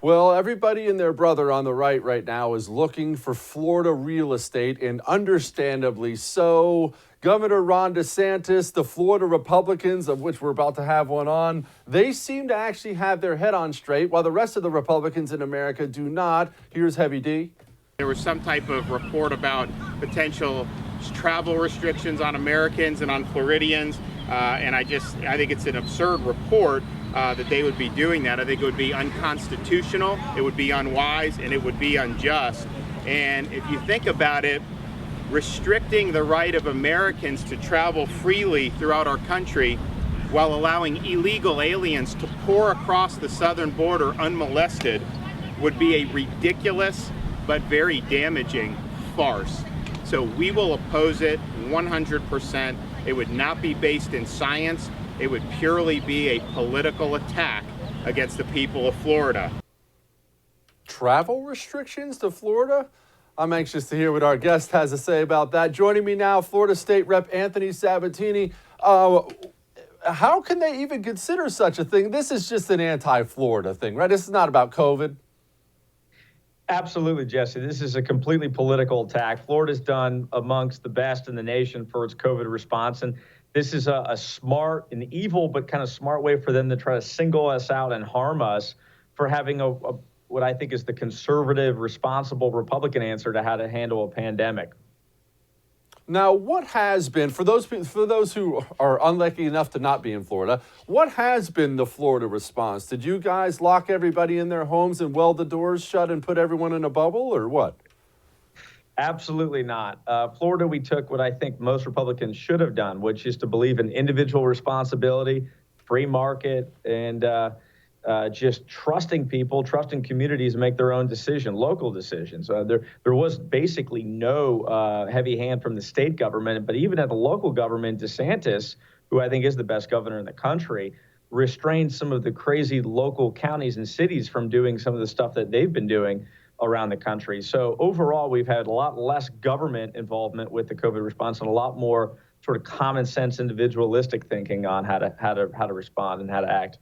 Well, everybody and their brother on the right now is looking for Florida real estate, and understandably so. Governor Ron DeSantis, the Florida Republicans, of which we're about to have one on, they seem to actually have their head on straight, while the rest of the Republicans in America do not. Here's Heavy D. There was some type of report about potential travel restrictions on Americans and on Floridians, and I think it's an absurd report that they would be doing that. I think it would be unconstitutional, it would be unwise, and it would be unjust. And if you think about it, restricting the right of Americans to travel freely throughout our country while allowing illegal aliens to pour across the southern border unmolested would be a ridiculous but very damaging farce. So we will oppose it 100%. It would not be based in science. It would purely be a political attack against the people of Florida. Travel restrictions to Florida? I'm anxious to hear what our guest has to say about that. Joining me now, Florida State Rep Anthony Sabatini. How can they even consider such a thing? This is just an anti-Florida thing, right? This is not about COVID. Absolutely, Jesse. This is a completely political attack. Florida's done amongst the best in the nation for its COVID response. And this is a smart and evil, but kind of smart way for them to try to single us out and harm us for having what I think is the conservative, responsible Republican answer to how to handle a pandemic. Now, what has been, for those who are unlucky enough to not be in Florida, what has been the Florida response? Did you guys lock everybody in their homes and weld the doors shut and put everyone in a bubble, or what? Absolutely not. Florida, we took what I think most Republicans should have done, which is to believe in individual responsibility, free market, and just trusting people, trusting communities to make their own decision, local decisions. There was basically no heavy hand from the state government, but even at the local government, DeSantis, who I think is the best governor in the country, restrained some of the crazy local counties and cities from doing some of the stuff that they've been doing around the country. So overall, we've had a lot less government involvement with the COVID response and a lot more sort of common sense, individualistic thinking on how to respond and how to act.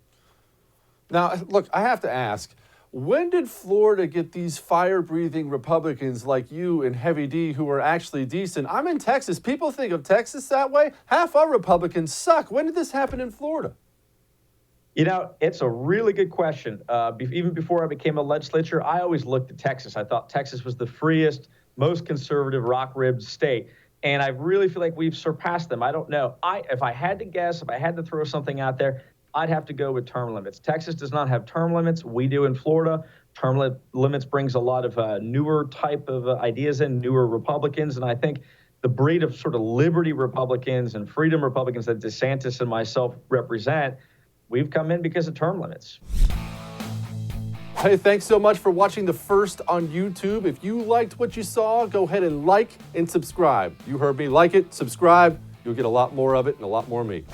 Now, look, I have to ask, when did Florida get these fire-breathing Republicans like you and Heavy D who are actually decent? I'm in Texas. People think of Texas that way. Half our Republicans suck. When did this happen in Florida? You know, it's a really good question. Even before I became a legislature, I always looked at Texas. I thought Texas was the freest, most conservative, rock-ribbed state. And I really feel like we've surpassed them. I don't know. If I had to guess, if I had to throw something out there, I'd have to go with term limits. Texas does not have term limits. We do in Florida. Term limits brings a lot of newer type of ideas in, newer Republicans. And I think the breed of sort of liberty Republicans and freedom Republicans that DeSantis and myself represent, we've come in because of term limits. Hey, thanks so much for watching The First on YouTube. If you liked what you saw, go ahead and like and subscribe. You heard me. Like it, subscribe. You'll get a lot more of it and a lot more of me.